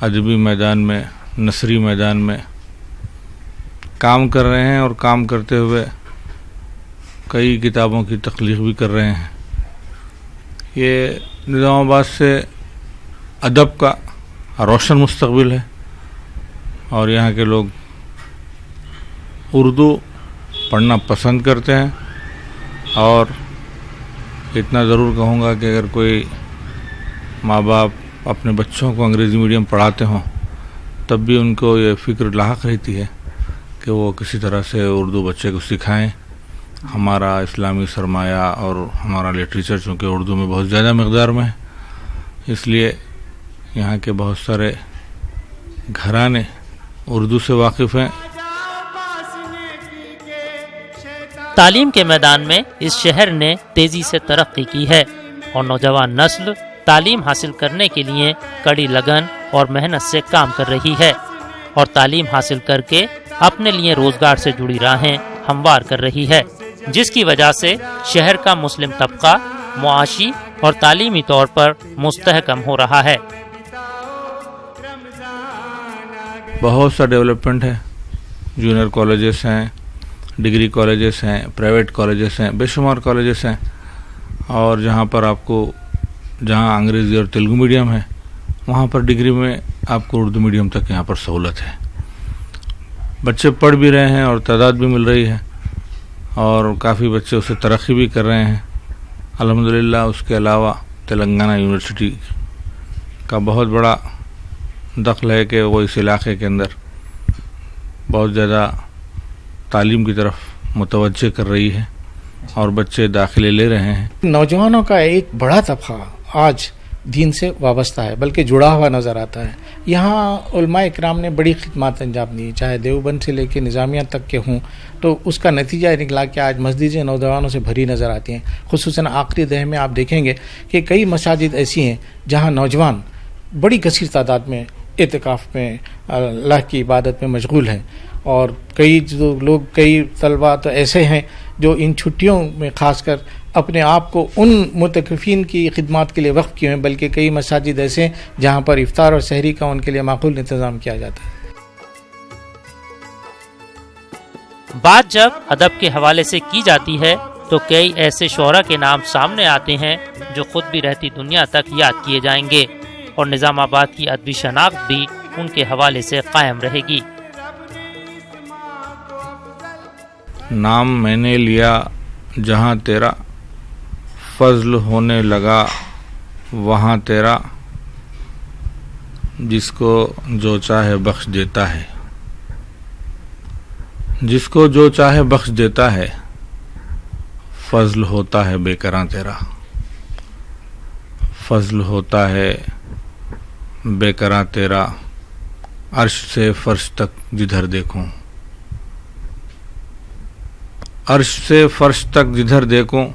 ادبی میدان میں، نثری میدان میں کام کر رہے ہیں، اور کام کرتے ہوئے کئی کتابوں کی تخلیق بھی کر رہے ہیں۔ یہ نظام آباد سے ادب کا روشن مستقبل ہے، اور یہاں کے لوگ اردو پڑھنا پسند کرتے ہیں۔ اور اتنا ضرور کہوں گا کہ اگر کوئی ماں باپ اپنے بچوں کو انگریزی میڈیم پڑھاتے ہوں تب بھی ان کو یہ فکر لاحق رہتی ہے کہ وہ کسی طرح سے اردو بچے کو سکھائیں۔ ہمارا اسلامی سرمایہ اور ہمارا لٹریچر چونکہ اردو میں بہت زیادہ مقدار میں ہے، اس لیے یہاں کے بہت سارے گھرانے اردو سے واقف ہیں۔ تعلیم کے میدان میں اس شہر نے تیزی سے ترقی کی ہے، اور نوجوان نسل تعلیم حاصل کرنے کے لیے کڑی لگن اور محنت سے کام کر رہی ہے، اور تعلیم حاصل کر کے اپنے لیے روزگار سے جڑی راہیں ہموار کر رہی ہے، جس کی وجہ سے شہر کا مسلم طبقہ معاشی اور تعلیمی طور پر مستحکم ہو رہا ہے۔ بہت سا ڈیولپمنٹ ہے، جونیئر کالجز ہیں، ڈگری کالجز ہیں، پرائیویٹ کالجز ہیں، بے شمار کالجز ہیں، اور جہاں پر آپ کو جہاں انگریزی اور تیلگو میڈیم ہے وہاں پر ڈگری میں آپ کو اردو میڈیم تک یہاں پر سہولت ہے۔ بچے پڑھ بھی رہے ہیں اور تعداد بھی مل رہی ہے، اور کافی بچے اسے ترقی بھی کر رہے ہیں الحمدللہ۔ اس کے علاوہ تلنگانہ یونیورسٹی کا بہت بڑا دخل ہے کہ وہ اس علاقے کے اندر بہت زیادہ تعلیم کی طرف متوجہ کر رہی ہے، اور بچے داخلے لے رہے ہیں۔ نوجوانوں کا ایک بڑا طبقہ آج دین سے وابستہ ہے، بلکہ جڑا ہوا نظر آتا ہے۔ یہاں علماء اکرام نے بڑی خدمات انجام دی، چاہے دیوبند سے لے کے نظامیہ تک کے ہوں، تو اس کا نتیجہ نکلا کہ آج مسجدیں نوجوانوں سے بھری نظر آتی ہیں۔ خصوصاً آخری دہے میں آپ دیکھیں گے کہ کئی مساجد ایسی ہیں جہاں نوجوان بڑی کثیر تعداد میں اعتکاف میں اللہ کی عبادت میں مشغول ہیں، اور کئی طلباء تو ایسے ہیں جو ان چھٹیوں میں خاص کر اپنے آپ کو ان متکفین کی خدمات کے لیے وقف کیے ہیں، بلکہ کئی مساجد ایسے ہیں جہاں پر افطار اور سحری کا ان کے لیے معقول انتظام کیا جاتا ہے۔ بات جب ادب کے حوالے سے کی جاتی ہے تو کئی ایسے شعراء کے نام سامنے آتے ہیں جو خود بھی رہتی دنیا تک یاد کیے جائیں گے، اور نظام آباد کی ادبی شناخت بھی ان کے حوالے سے قائم رہے گی۔ نام میں نے لیا جہاں تیرا، فضل ہونے لگا وہاں تیرا، جس کو جو چاہے بخش دیتا ہے، جس کو جو چاہے بخش دیتا ہے، فضل ہوتا ہے بے کراں تیرا، فضل ہوتا ہے بے کراں تیرا، عرش سے فرش تک جدھر دیکھوں، عرش سے فرش تک جدھر دیکھوں،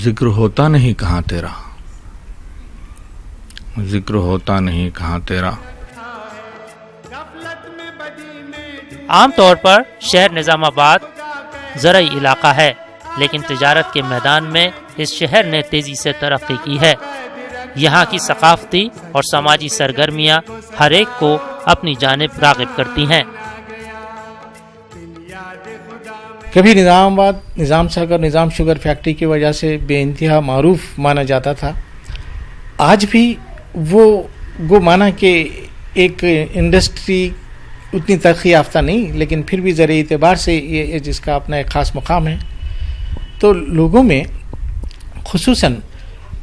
ذکر ہوتا نہیں کہاں تیرا، ذکر ہوتا نہیں کہاں تیرا۔ عام طور پر شہر نظام آباد زرعی علاقہ ہے، لیکن تجارت کے میدان میں اس شہر نے تیزی سے ترقی کی ہے۔ یہاں کی ثقافتی اور سماجی سرگرمیاں ہر ایک کو اپنی جانب راغب کرتی ہیں۔ کبھی نظام آباد نظام ساگر نظام شوگر فیکٹری کی وجہ سے بے انتہا معروف مانا جاتا تھا۔ آج بھی وہ مانا کہ ایک انڈسٹری اتنی ترقی یافتہ نہیں، لیکن پھر بھی زرعی اعتبار سے یہ جس کا اپنا ایک خاص مقام ہے۔ تو لوگوں میں خصوصاً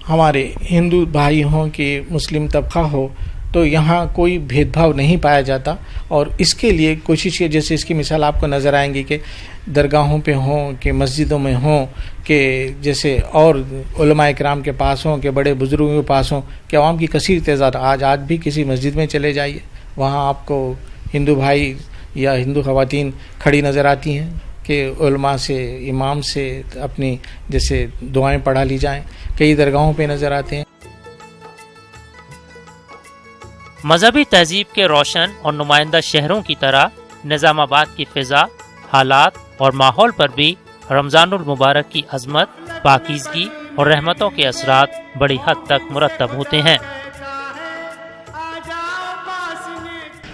ہمارے ہندو بھائی ہوں کہ مسلم طبقہ ہو، تو یہاں کوئی بھید بھاؤ نہیں پایا جاتا، اور اس کے لیے کوشش کی، جیسے اس کی مثال آپ کو نظر آئیں گی کہ درگاہوں پہ ہوں کہ مسجدوں میں ہوں کہ جیسے اور علماء اکرام کے پاس ہوں کہ بڑے بزرگوں کے پاس ہوں کہ عوام کی کثیر تعداد آج بھی کسی مسجد میں چلے جائیے، وہاں آپ کو ہندو بھائی یا ہندو خواتین کھڑی نظر آتی ہیں کہ علماء سے امام سے اپنی جیسے دعائیں پڑھا لی جائیں، کئی درگاہوں پہ نظر آتے ہیں۔ مذہبی تہذیب کے روشن اور نمائندہ شہروں کی طرح نظام آباد کی فضا، حالات اور ماحول پر بھی رمضان المبارک کی عظمت، پاکیزگی اور رحمتوں کے اثرات بڑی حد تک مرتب ہوتے ہیں۔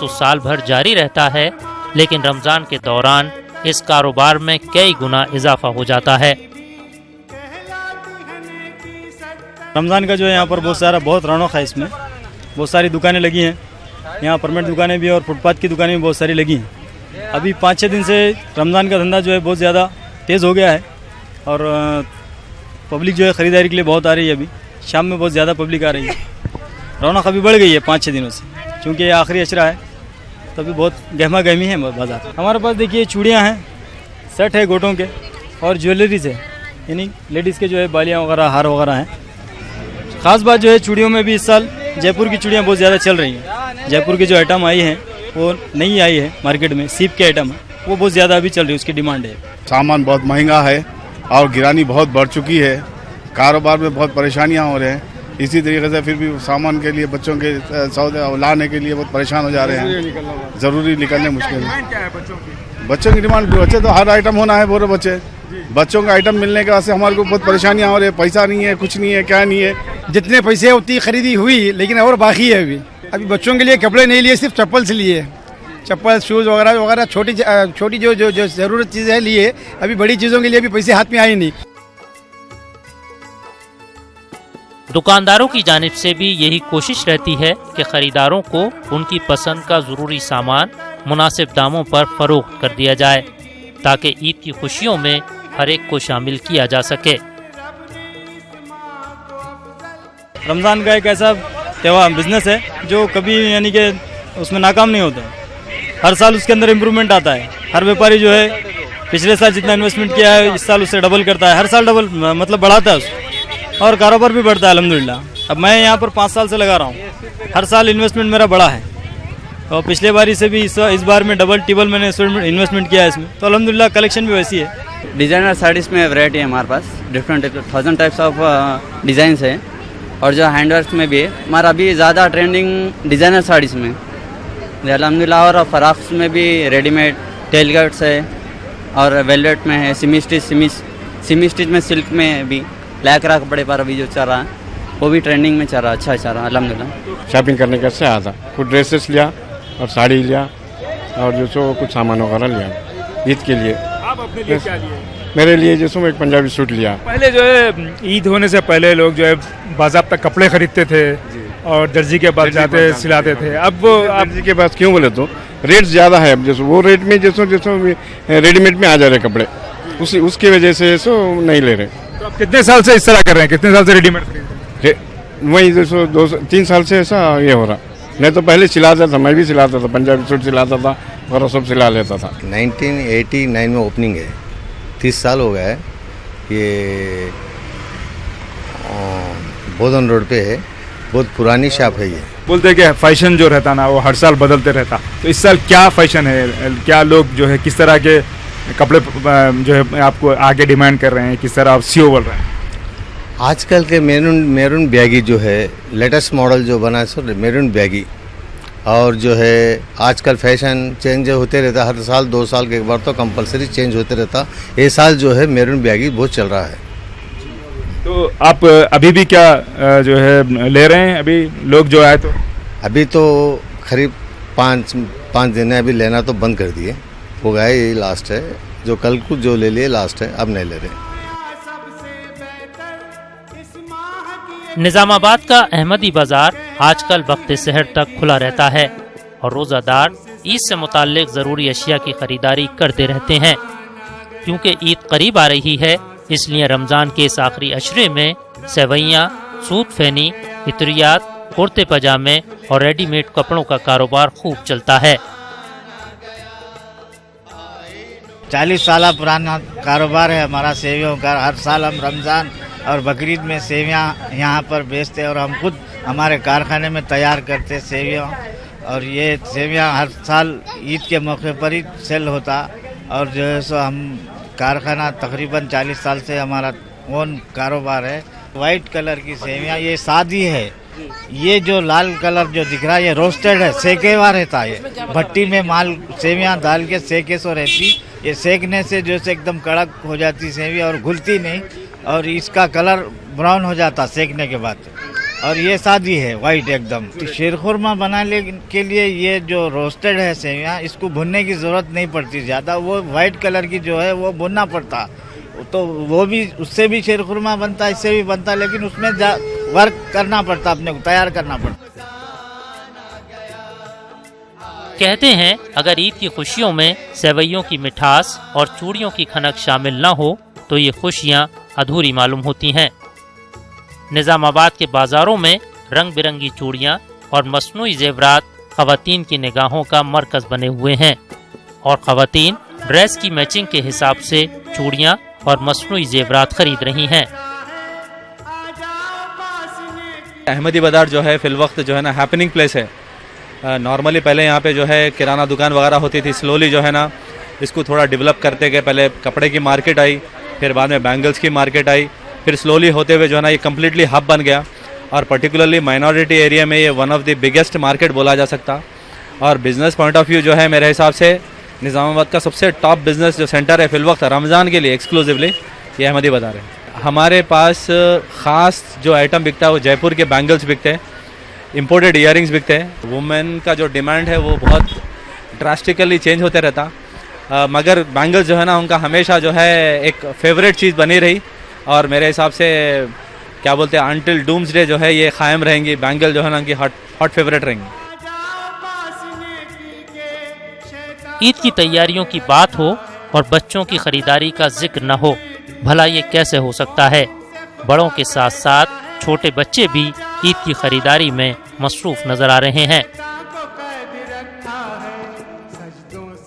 تو سال بھر جاری رہتا ہے، لیکن رمضان کے دوران اس کاروبار میں کئی گنا اضافہ ہو جاتا ہے۔ رمضان کا جو ہے یہاں پر بہت رونق ہے، اس میں بہت ساری دکانیں لگی ہیں، یہاں پرمنٹ دکانیں بھی اور فٹ پاتھ کی دکانیں بھی بہت ساری لگی ہیں۔ ابھی 5-6 دن سے رمضان کا دھندا جو ہے بہت زیادہ تیز ہو گیا ہے اور پبلک جو ہے خریداری کے لیے بہت آ رہی ہے۔ ابھی شام میں بہت زیادہ پبلک آ رہی ہے، رونق ابھی بڑھ گئی ہے 5-6 دنوں سے، چونکہ یہ آخری اشرا ہے تو ابھی بہت گہما گہمی ہے بازار۔ ہمارے پاس دیکھیے چوڑیاں ہیں، سیٹ ہے گوٹوں کے اور جویلریز ہے، یعنی لیڈیز کے جو ہے بالیاں وغیرہ ہار وغیرہ ہیں۔ خاص بات جو ہے چوڑیوں میں بھی اس سال جے پور کی چوڑیاں بہت زیادہ چل رہی ہیں۔ جے پور کی جو آئٹم آئی ہیں وہ نہیں آئی ہے مارکیٹ میں، سیپ کے آئٹم ہے، وہ بہت زیادہ ابھی چل رہی ہے، اس کی ڈیمانڈ ہے۔ سامان بہت مہنگا ہے اور گرانی بہت بڑھ چکی ہے، کاروبار میں بہت پریشانیاں ہو رہے ہیں۔ اسی طریقے سے پھر بھی سامان کے لیے بچوں کے سودا لانے کے لیے بہت پریشان ہو جا رہے ہیں، ضروری نکلنے مشکل ہے۔ بچوں کی ڈیمانڈ، بچے تو ہر آئٹم ہونا ہے، بورے بچوں کا آئٹم ملنے کے واسطے ہمارے کو بہت پریشانیاں ہو رہی ہے، پیسہ نہیں ہے، کچھ نہیں ہے، کیا نہیں ہے۔ جتنے پیسے اتنی خریدی ہوئی لیکن اور باقی ہے۔ ابھی بچوں کے لیے کپڑے نہیں لیے، صرف چپل سے لیے، چپل شوز وغیرہ وغیرہ، چھوٹی جو ضرورت چیزیں لیے۔ ابھی بڑی چیزوں کے لیے بھی پیسے ہاتھ میں آئے نہیں۔ دکانداروں کی جانب سے بھی یہی کوشش رہتی ہے کہ خریداروں کو ان کی پسند کا ضروری سامان مناسب داموں پر فروخت کر دیا جائے تاکہ عید کی خوشیوں میں ہر ایک کو شامل کیا جا سکے۔ رمضان کا ایک ایسا تہوار بزنس ہے جو کبھی یعنی کہ اس میں ناکام نہیں ہوتا ہے، ہر سال اس کے اندر امپرومنٹ آتا ہے۔ ہر بیپاری جو ہے پچھلے سال جتنا انویسٹمنٹ کیا ہے اس سال اس سے ڈبل کرتا ہے، ہر سال ڈبل مطلب بڑھاتا ہے اس کو، اور کاروبار بھی بڑھتا ہے الحمدللہ۔ اب میں یہاں پر 5 سال سے لگا رہا ہوں، ہر سال انویسٹمنٹ میرا بڑا ہے اور پچھلے باری سے بھی اس بار میں ڈبل ٹیبل میں نے انویسٹمنٹ کیا ہے اس میں، تو الحمدللہ کلیکشن بھی ویسی ہے۔ ڈیزائنر ساڑیز میں ویرائٹی ہے ہمارے پاس، ڈفرینٹ 1000 ٹائپس آف ڈیزائنس ہیں، اور جو ہینڈ ورک میں بھی ہے ہمارا ابھی زیادہ ٹرینڈنگ ڈیزائنر ساڑیز میں الحمدللہ، اور فراقس میں بھی ریڈی میڈ ٹیل کٹس ہے اور ویلویٹ میں ہے، سیمی اسٹچ میں سلک میں بھی لیکرا کپڑے پر ابھی جو چل رہا ہے وہ بھی ٹرینڈنگ میں چل رہا ہے، اچھا چل رہا ہے الحمدللہ۔ شاپنگ کرنے کا سے آتا، کچھ ڈریسز لیا اور ساڑی لیا اور جو سو کچھ سامان وغیرہ لیا عید کے لیے۔ آپ اپنے لیے کیا لیے؟ میرے لیے جیسے ایک پنجابی سوٹ لیا۔ پہلے جو ہے عید ہونے سے پہلے لوگ جو ہے باضابطہ کپڑے خریدتے تھے اور درزی کے پاس جاتے سلاتے تھے، اب وہ درزی کے پاس کیوں بولے تو ریٹ زیادہ ہے، اب جیسے وہ ریٹ میں جیسے ریڈی میڈ میں آ جا رہے کپڑے، اس کی وجہ سے سو نہیں لے رہے۔ تو آپ کتنے سال سے اس طرح کر رہے ہیں، کتنے سال سے ریڈی میڈ خرید رہے ہیں؟ وہی جیسے 2-3 سال سے ایسا یہ ہو رہا، نہیں تو پہلے سلاتا تھا، میں بھی سلاتا تھا، پنجابی سوٹ سلاتا تھا اور سب سلا لیتا تھا۔ 1989 میں اوپننگ ہے، 30 سال ہو گیا ہے۔ یہ بودن روڈ پہ ہے، بہت پرانی شاپ ہے۔ یہ بولتے ہیں کہ فیشن جو رہتا نا وہ ہر سال بدلتے رہتا، تو اس سال کیا فیشن ہے، کیا لوگ جو ہے کس طرح کے کپڑے جو ہے آپ کو آگے ڈیمانڈ کر رہے ہیں، کس طرح آپ سیو بول رہے ہیں؟ آج کل کے میرون بیگی جو ہے لیٹسٹ ماڈل جو بنا ہے سو میرون بیگی، اور جو ہے آج کل فیشن چینج ہوتے رہتا، ہر سال 2 سال کے ایک بار تو کمپلسری چینج ہوتے رہتا۔ یہ سال جو ہے میرون بیگی بہت چل رہا ہے۔ تو آپ ابھی بھی کیا جو ہے لے رہے ہیں؟ ابھی لوگ جو آئے تو ابھی تو قریب 5 دن ہے، ابھی لینا تو بند کر دیے، ہو گیا یہ لاسٹ ہے، جو کل کو جو لے لیے لاسٹ ہے، اب نہیں لے رہے۔ نظام آباد کا احمدی بازار آج کل وقت سحر تک کھلا رہتا ہے اور روزہ دار عید سے متعلق ضروری اشیاء کی خریداری کرتے رہتے ہیں۔ کیونکہ عید قریب آ رہی ہے، اس لیے رمضان کے اس آخری عشرے میں سیویاں، سوت فینی، عطریات، کرتے پاجامے اور ریڈی میڈ کپڑوں کا کاروبار خوب چلتا ہے۔ 40 سالہ پرانا کاروبار ہے ہمارا سیویوں کا۔ ہر سال ہم رمضان اور بقرعید میں سیویاں یہاں پر بیچتے اور ہم خود ہمارے کارخانے میں تیار کرتے سیویاں، اور یہ سیویاں ہر سال عید کے موقع پر ہی سیل ہوتا، اور جو ہے سو ہم کارخانہ تقریباً 40 سال سے ہمارا اون کاروبار ہے۔ وائٹ کلر کی سیویاں یہ سادی ہے، یہ جو لال کلر جو دکھ رہا ہے یہ روسٹڈ ہے، سیکے ہوا رہتا ہے، بھٹی میں مال سیویاں ڈال کے سیکے سو رہتی، یہ سیکنے سے جو ہے ایک دم کڑک ہو جاتی سیوی اور گھلتی نہیں، اور اس کا کلر براؤن ہو جاتا سیکنے کے بعد۔ اور یہ سادی ہے وائٹ ایک دم. شیر خورما بنانے کے لیے یہ جو روسٹڈ ہے سیویاں اس کو بھوننے کی ضرورت نہیں پڑتی زیادہ. وہ وائٹ کلر کی جو ہے وہ بھوننا پڑتا تو وہ بھی اس سے بھی شیر خورما بنتا اس سے بھی بنتا لیکن اس میں ورک کرنا پڑتا اپنے کو تیار کرنا پڑتا. کہتے ہیں اگر عید کی خوشیوں میں سیویوں کی مٹھاس اور چوڑیوں کی کھنک شامل نہ ہو تو یہ خوشیاں ادھوری معلوم ہوتی ہیں. نظام آباد کے بازاروں میں رنگ برنگی چوڑیاں اور مصنوعی زیورات خواتین کی نگاہوں کا مرکز بنے ہوئے ہیں اور خواتین ڈریس کی میچنگ کے حساب سے چوڑیاں اور مصنوعی زیورات خرید رہی ہیں. احمدی بازار جو ہے فی الوقت جو ہے نا ہیپننگ پلیس ہے. نارملی پہلے یہاں پہ جو ہے کرانہ دکان وغیرہ ہوتی تھی. سلولی جو ہے نا اس کو تھوڑا ڈیولپ کرتے گئے. پہلے کپڑے کی مارکیٹ آئی, پھر بعد میں بینگلز کی مارکیٹ آئی, پھر سلولی ہوتے ہوئے جو ہے نا یہ کمپلیٹلی ہب بن گیا. اور پرٹیکولرلی مائنورٹی ایریا میں یہ one of the biggest market بولا جا سکتا. اور بزنس پوائنٹ آف ویو جو ہے میرے حساب سے نظام آباد کا سب سے ٹاپ بزنس جو سینٹر ہے فی الوقت رمضان کے لیے ایکسکلوزیولی یہ احمدی بازار ہے. ہمارے پاس خاص جو آئٹم بکتا ہے وہ جے پور کے بینگلز بکتے ہیں, امپورٹڈ ایئر رنگس بکتے ہیں. وومن کا جو ڈیمانڈ ہے وہ بہت ڈراسٹیکلی چینج ہوتے رہتا, مگر بینگلز جو ہے نا ان کا ہمیشہ جو ہے ایک فیوریٹ چیز بنی رہی. اور میرے حساب سے کیا بولتے ہیں انٹل ڈومز ڈے جو ہے یہ قائم رہیں گی. بینگل جو ہے نا ان کی ہاٹ فیوریٹ رہیں گی. عید کی تیاریوں کی بات ہو اور بچوں کی خریداری کا ذکر نہ ہو, بھلا یہ کیسے ہو سکتا ہے؟ بڑوں کے ساتھ ساتھ چھوٹے بچے بھی عید کی خریداری میں مصروف نظر آ رہے ہیں.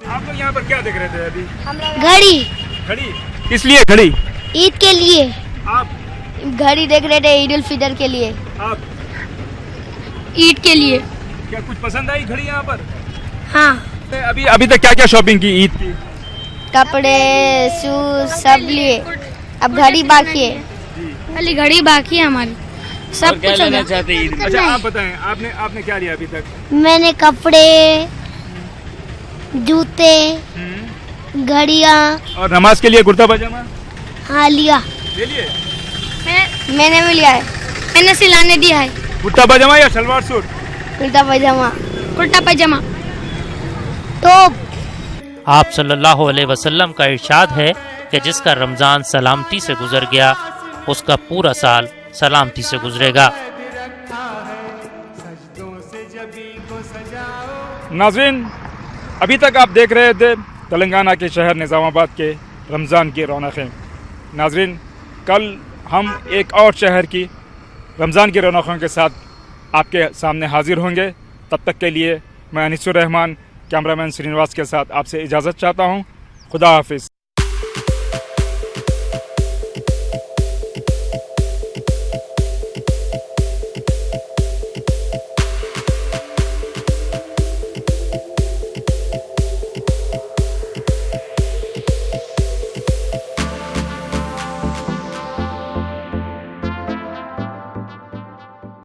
آپ لوگ یہاں پر کیا دیکھ رہے تھے ابھی؟ گھڑی. گھڑی کس لیے گھڑی؟ عید کے لیے. آپ گھڑی دیکھ رہے تھے عید الفطر کے لیے. آپ عید کے لیے. کیا کچھ پسند آئی گھڑی یہاں پر؟ ہاں. ابھی تک کیا کیا شاپنگ کی عید کی؟ کپڑے, شوز سب لیے. اب گھڑی باقی ہے. خالی گھڑی باقی ہے ہماری. سب کچھ لینا چاہتے ہیں. اچھا آپ بتائیں آپ نے کیا لیا ابھی تک؟ میں نے کپڑے, جوتے, گھڑیاں. اور نماز کے لیے کرتا پاجامہ؟ ہاں لیا. لے لیے؟ میں نے بھی لیا ہے. میں نے سلانے دیا ہے. کرتا پاجامہ یا شلوار سوٹ؟ کرتا پاجامہ. کرتا پاجامہ. ٹوپ. آپ صلی اللہ علیہ وسلم کا ارشاد ہے کہ جس کا رمضان سلامتی سے گزر گیا اس کا پورا سال سلامتی سے گزرے گا. ناظرین ابھی تک آپ دیکھ رہے تھے تلنگانہ کے شہر نظام آباد کے رمضان کی رونقیں. ناظرین کل ہم ایک اور شہر کی رمضان کی رونقوں کے ساتھ آپ کے سامنے حاضر ہوں گے. تب تک کے لیے میں انیس الرحمان کیمرہ مین سرینواس کے ساتھ آپ سے اجازت چاہتا ہوں. خدا حافظ.